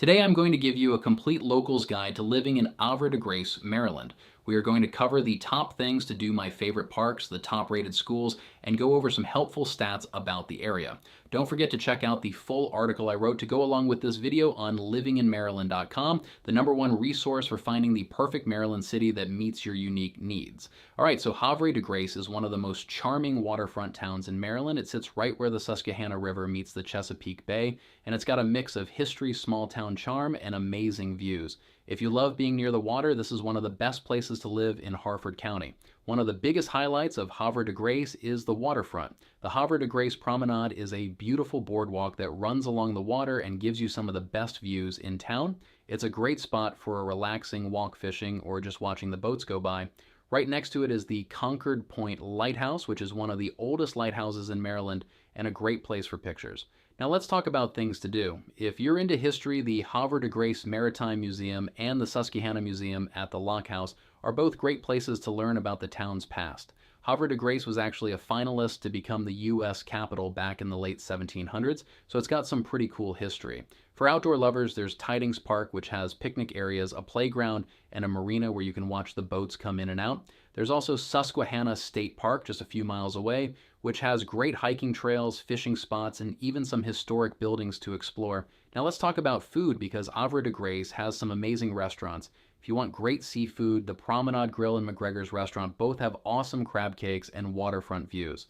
Today I'm going to give you a complete locals guide to living in Havre de Grace, Maryland. We are going to cover the top things to do my favorite parks, the top rated schools, and go over some helpful stats about the area. Don't forget to check out the full article I wrote to go along with this video on livinginmaryland.com, the #1 resource for finding the perfect Maryland city that meets your unique needs. Alright, so Havre de Grace is one of the most charming waterfront towns in Maryland. It sits right where the Susquehanna River meets the Chesapeake Bay, and it's got a mix of history, small town charm, and amazing views. If you love being near the water, this is one of the best places to live in Harford County. One of the biggest highlights of Havre de Grace is the waterfront. The Havre de Grace Promenade is a beautiful boardwalk that runs along the water and gives you some of the best views in town. It's a great spot for a relaxing walk fishing or just watching the boats go by. Right next to it is the Concord Point Lighthouse, which is one of the oldest lighthouses in Maryland and a great place for pictures. Now let's talk about things to do. If you're into history, the Havre de Grace Maritime Museum and the Susquehanna Museum at the Lock House are both great places to learn about the town's past. Havre de Grace was actually a finalist to become the U.S. capital back in the late 1700s, so it's got some pretty cool history. For outdoor lovers, there's Tidings Park, which has picnic areas, a playground, and a marina where you can watch the boats come in and out. There's also Susquehanna State Park, just a few miles away, which has great hiking trails, fishing spots, and even some historic buildings to explore. Now let's talk about food, because Havre de Grace has some amazing restaurants. If you want great seafood, the Promenade Grill and McGregor's Restaurant both have awesome crab cakes and waterfront views.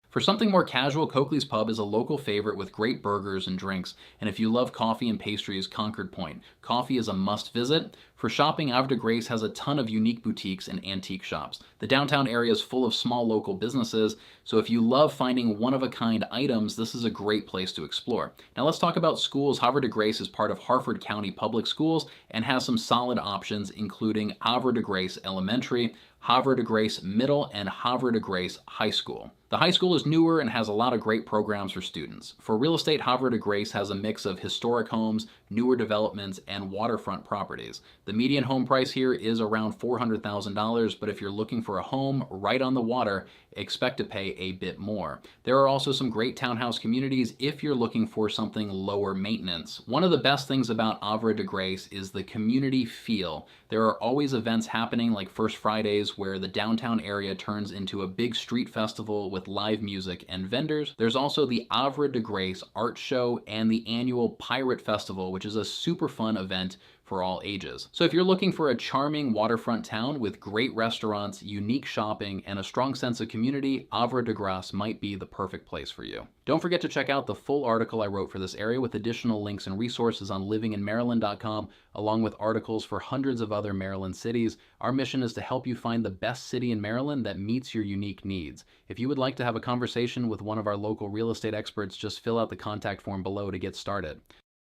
For something more casual, Coakley's Pub is a local favorite with great burgers and drinks, and if you love coffee and pastries, Concord Point. Coffee is a must visit. For shopping, Havre de Grace has a ton of unique boutiques and antique shops. The downtown area is full of small local businesses, so if you love finding one-of-a-kind items, this is a great place to explore. Now let's talk about schools. Havre de Grace is part of Harford County Public Schools and has some solid options, including Havre de Grace Elementary, Havre de Grace Middle, and Havre de Grace High School. The high school is newer and has a lot of great programs for students. For real estate, Havre de Grace has a mix of historic homes, newer developments, and waterfront properties. The median home price here is around $400,000, but if you're looking for a home right on the water, expect to pay a bit more. There are also some great townhouse communities if you're looking for something lower maintenance. One of the best things about Havre de Grace is the community feel. There are always events happening like First Fridays where the downtown area turns into a big street festival with live music and vendors. There's also the Havre de Grace Art Show and the annual Pirate Festival, which is a super fun event for all ages. So if you're looking for a charming waterfront town with great restaurants, unique shopping, and a strong sense of community, Havre de Grace might be the perfect place for you. Don't forget to check out the full article I wrote for this area with additional links and resources on livinginmaryland.com, along with articles for hundreds of other Maryland cities. Our mission is to help you find the best city in Maryland that meets your unique needs. If you would like to have a conversation with one of our local real estate experts, just fill out the contact form below to get started.